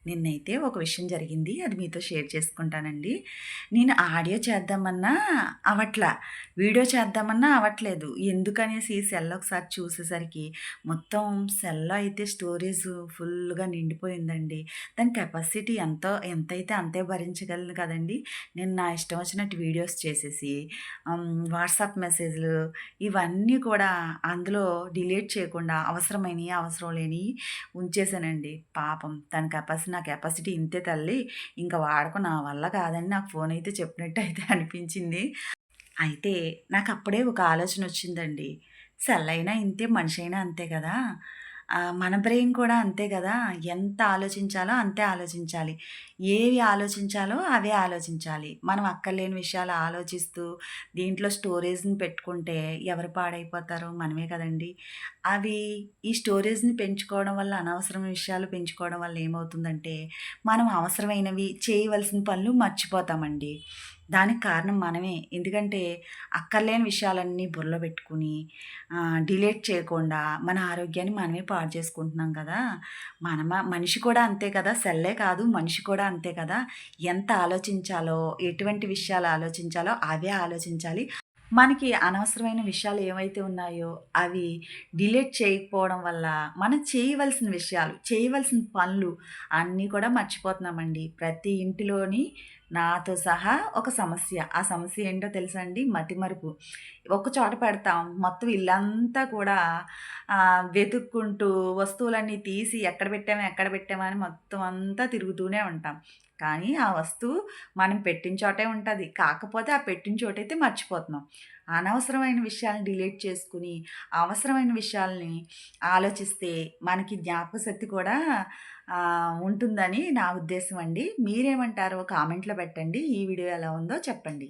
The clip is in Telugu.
నిన్నైతే ఒక విషయం జరిగింది. అది మీతో షేర్ చేసుకుంటానండి. నేను ఆడియో చేద్దామన్నా అవ్వట్ల. వీడియో చేద్దామన్నా అవ్వట్లేదు. ఎందుకనేసి సెల్ ఒకసారి చూసేసరికి మొత్తం సెల్‌లో అయితే స్టోరేజ్ ఫుల్‌గా నిండిపోయిందండి. దాని కెపాసిటీ ఎంతైతే అంతే భరించగలను కదండీ! నేను నా ఇష్టం వచ్చినట్టు వీడియోస్ చేసేసి వాట్సాప్ మెసేజ్‌లు ఇవన్నీ కూడా అందులో డిలీట్ చేయకుండా అవసరమైనయి, అవసరం లేనియి ఉంచేసానండి. పాపం నా కెపాసిటీ ఇంతే తల్లి. ఇంక వాడకు నా వల్ల కాదని నాకు ఫోనయితే చెప్పినట్టయితే అనిపించింది. అయితే నాకప్పుడే ఒక ఆలోచనొచ్చిందండి. సెల్లయినా ఇంతే, మనిషైనా అంతే గదా! మన బ్రెయిన్ కూడా అంతే గదా! ఎంత ఆలోచించాలో అంతే ఆలోచించాలి. ఏవి ఆలోచించాలో అవే ఆలోచించాలి. మనం అక్కర్లేని విషయాలు ఆలోచిస్తూ దీంట్లో స్టోరేజ్‌ని పెట్టుకుంటే ఎవరు పాడైపోతారో మనమే కదండీ! అవి ఈ స్టోరేజ్‌ని పెంచుకోవడం వల్ల, అనవసరమైన విషయాలు పెంచుకోవడం వల్ల ఏమవుతుందంటే, మనం అవసరమైనవి చేయవలసిన పనులు మర్చిపోతామండి. దానికి కారణం మనమే. ఎందుకంటే అక్కర్లేని విషయాలన్నీ బుర్రలో పెట్టుకుని డిలీట్ చేయకుండా మన ఆరోగ్యాన్ని మనమే పాడు చేసుకుంటున్నాం కదా! మనిషి కూడా అంతే కదా! సెల్లే కాదు మనిషి కూడా అంతే కదా! ఎంత ఆలోచించాలో, ఎటువంటి విషయాలు ఆలోచించాలో అవే ఆలోచించాలి. మనకి అనవసరమైన విషయాలు ఏవైతే ఉన్నాయో అవి డిలీట్ చేయకపోవడం వల్ల మనం చేయవలసిన విషయాలు, చేయవలసిన పనులు అన్నీ కూడా మర్చిపోతున్నామండి. ప్రతి ఇంటిలోని నాతో సహా ఒక సమస్య. ఆ సమస్య ఏంటో తెలుసా అండి? మతిమరుపు. ఒక చోట పెడతాం. మొత్తం ఇల్లంతా కూడా వెతుక్కుంటూ వస్తువులన్నీ తీసి ఎక్కడ పెట్టామా, ఎక్కడ పెట్టామా అని మొత్తం అంతా తిరుగుతూనే ఉంటాం. కానీ ఆ వస్తువు మనం పెట్టిన చోటే ఉంటది. కాకపోతే ఆ పెట్టిన చోటైతే మర్చిపోతున్నాం. అనవసరమైన విషయాలను డిలీట్ చేసుకొని, అవసరమైన విషయాల్ని ఆలోచిస్తే మనకి జ్ఞాపకశక్తి కూడా ఉంటుందని నా ఉద్దేశం అండి. మీరేమంటారో కామెంట్‌లో పెట్టండి. ఈ వీడియో ఎలా ఉందో చెప్పండి.